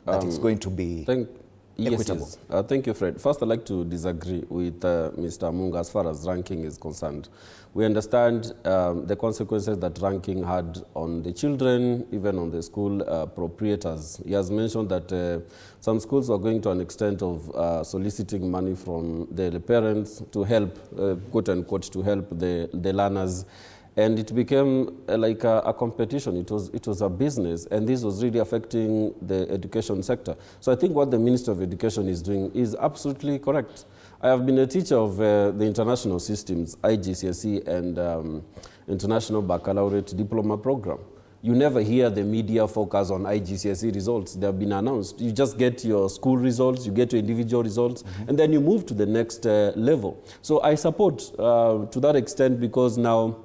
that it's going to be equitable? Yes. Thank you, Fred. First, I'd like to disagree with Mr. Munga as far as ranking is concerned. We understand the consequences that ranking had on the children, even on the school proprietors. He has mentioned that some schools were going to an extent of soliciting money from the parents to help, quote unquote, to help the learners. And it became like a competition. It was a business, and this was really affecting the education sector. So I think what the Minister of Education is doing is absolutely correct. I have been a teacher of the international systems, IGCSE and International Baccalaureate Diploma Program. You never hear the media focus on IGCSE results. They have been announced. You just get your school results, you get your individual results, and then you move to the next level. So I support to that extent, because now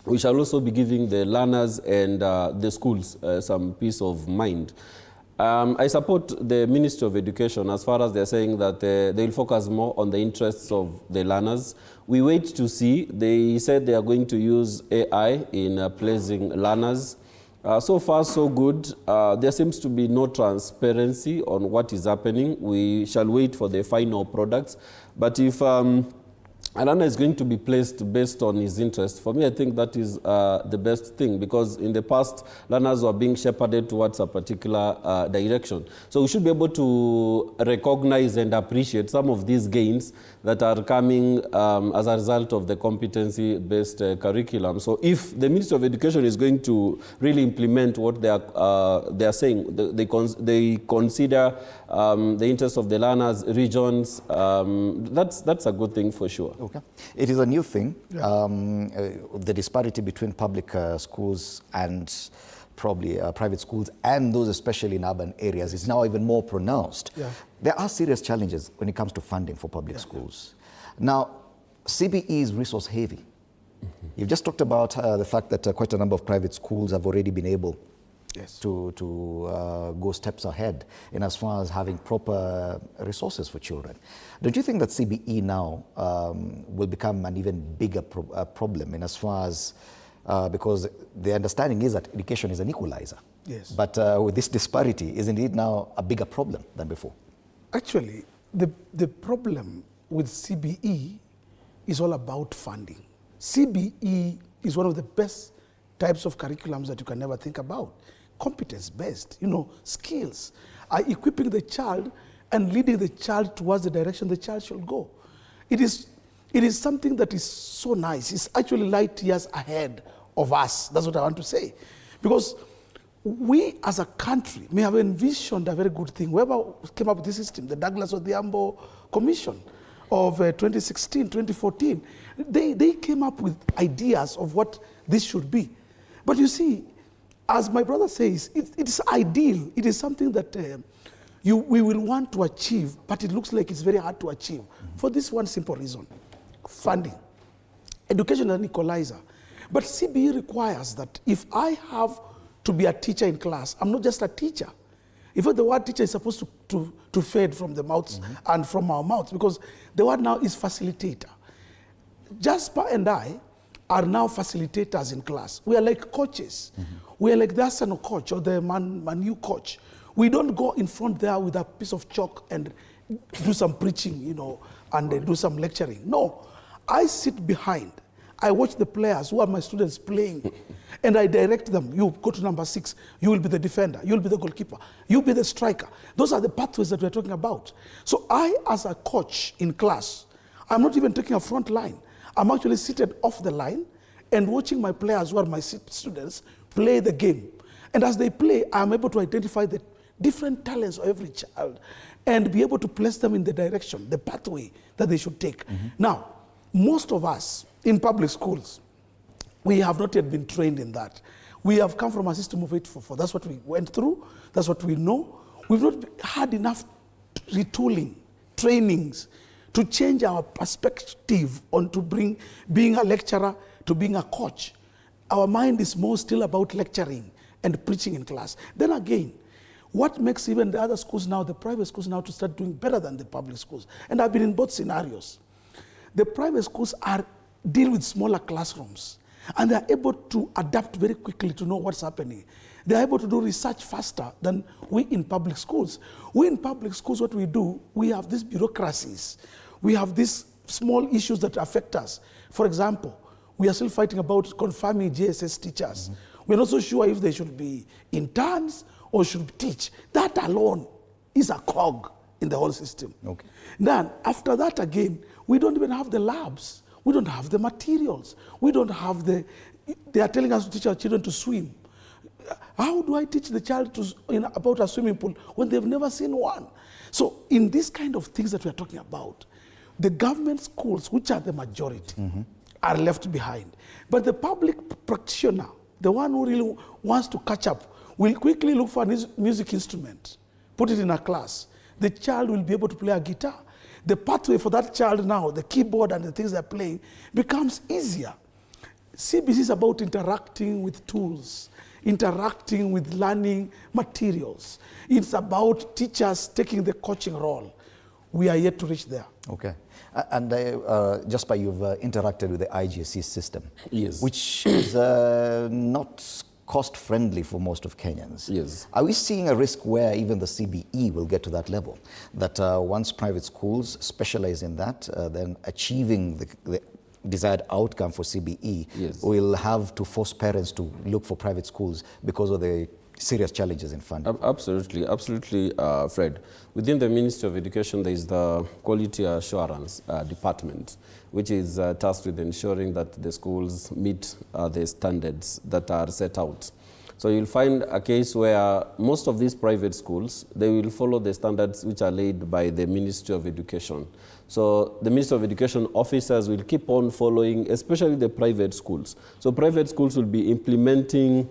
we shall also be giving the learners and the schools some peace of mind. I support the Ministry of Education as far as they're saying that they'll focus more on the interests of the learners. We wait to see. They said they are going to use AI in placing learners. So far, so good. There seems to be no transparency on what is happening. We shall wait for the final products. But if a learner is going to be placed based on his interest, for me, I think that is the best thing, because in the past, learners were being shepherded towards a particular direction. So we should be able to recognize and appreciate some of these gains that are coming as a result of the competency-based curriculum. So if the Ministry of Education is going to really implement what they are saying, they consider the interests of the learners, regions, that's a good thing for sure. Okay. It is a new thing. Yeah. The disparity between public schools and probably private schools, and those especially in urban areas, is now even more pronounced. Yeah. There are serious challenges when it comes to funding for public schools. Now, CBE is resource heavy. Mm-hmm. You've just talked about the fact that quite a number of private schools have already been able to go steps ahead in as far as having proper resources for children. Don't you think that CBE now will become an even bigger problem in as far as, because the understanding is that education is an equalizer. Yes. But with this disparity, is indeed now a bigger problem than before? Actually, the problem with CBE is all about funding. CBE is one of the best types of curriculums that you can never think about. Competence-based, skills are equipping the child and leading the child towards the direction the child should go. It is something that is so nice. It's actually light years ahead of us. That's what I want to say. Because we as a country may have envisioned a very good thing. Whoever came up with this system, the Douglas Odhiambo Commission of 2016, 2014, they came up with ideas of what this should be. But you see, as my brother says, it is ideal. It is something that we will want to achieve, but it looks like it's very hard to achieve for this one simple reason: funding. Education is an equalizer. But CBE requires that if I have to be a teacher in class, I'm not just a teacher. In fact, the word teacher is supposed to fade from the mouths and from our mouths, because the word now is facilitator. Jasper and I are now facilitators in class. We are like coaches. We are like the Arsenal coach or the Man U coach. We don't go in front there with a piece of chalk and do some preaching, and do some lecturing. No, I sit behind. I watch the players who are my students playing, and I direct them. You go to number 6. You will be the defender. You will be the goalkeeper. You will be the striker. Those are the pathways that we're talking about. So I, as a coach in class, I'm not even taking a front line. I'm actually seated off the line and watching my players, who are my students, play the game. And as they play, I'm able to identify the different talents of every child and be able to place them in the direction, the pathway that they should take. Now, most of us in public schools, we have not yet been trained in that. We have come from a system of 844. That's what we went through. That's what we know. We've not had enough retooling, trainings, to change our perspective on to bring being a lecturer to being a coach. Our mind is more still about lecturing and preaching in class. Then again, what makes even the other schools now, the private schools now, to start doing better than the public schools? And I've been in both scenarios. The private schools deal with smaller classrooms, and they're able to adapt very quickly to know what's happening. They're able to do research faster than we in public schools. We in public schools, what we do, we have these bureaucracies. We have these small issues that affect us. For example, we are still fighting about confirming JSS teachers. We're not so sure if they should be interns or should teach. That alone is a cog in the whole system. Okay. Then, after that again, we don't even have the labs. We don't have the materials. We don't have the... They are telling us to teach our children to swim. How do I teach the child about a swimming pool when they've never seen one? So in these kind of things that we are talking about, the government schools, which are the majority, are left behind. But the public practitioner, the one who really wants to catch up, will quickly look for a music instrument, put it in a class. The child will be able to play a guitar. The pathway for that child now, the keyboard and the things they're playing, becomes easier. CBC is about interacting with tools, interacting with learning materials. It's about teachers taking the coaching role. We are yet to reach there. Okay. And Jasper, you've interacted with the IGSC system. Yes. Which is not cost-friendly for most of Kenyans. Yes. Are we seeing a risk where even the CBE will get to that level? That once private schools specialize in that, then achieving the desired outcome for CBE, yes, will have to force parents to look for private schools because of the serious challenges in funding? Absolutely, absolutely, Fred. Within the Ministry of Education, there is the Quality Assurance Department, which is tasked with ensuring that the schools meet the standards that are set out. So you'll find a case where most of these private schools, they will follow the standards which are laid by the Ministry of Education. So the Ministry of Education officers will keep on following, especially the private schools. So private schools will be implementing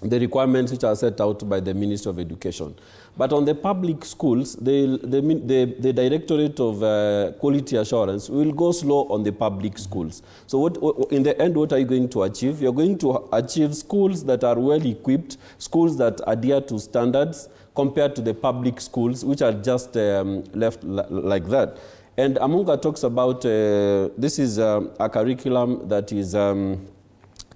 the requirements which are set out by the Ministry of Education. But on the public schools, the Directorate of Quality Assurance will go slow on the public schools. So in the end, what are you going to achieve? You're going to achieve schools that are well equipped, schools that adhere to standards compared to the public schools, which are just left like that. And Munga talks about, this is a curriculum that is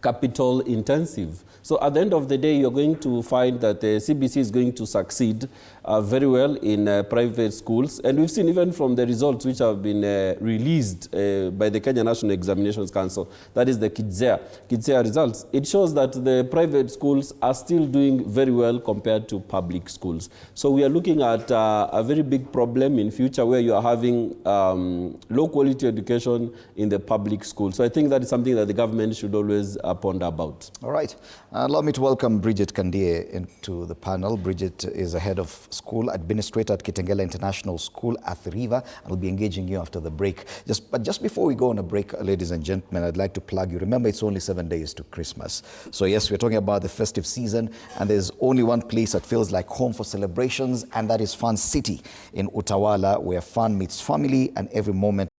capital intensive. So at the end of the day, you're going to find that the CBC is going to succeed very well in private schools. And we've seen even from the results which have been released by the Kenya National Examinations Council, that is the KIDSEA results, it shows that the private schools are still doing very well compared to public schools. So we are looking at a very big problem in future where you are having low quality education in the public schools. So I think that is something that the government should always ponder about. All right. Allow me to welcome Bridget Kandie into the panel. Bridget is a head of school administrator at Kitengela International School at the River, and we'll be engaging you after the break. But just before we go on a break, ladies and gentlemen, I'd like to plug you. Remember, it's only 7 days to Christmas. So yes, we're talking about the festive season, and there's only one place that feels like home for celebrations, and that is Fun City in Utawala, where fun meets family and every moment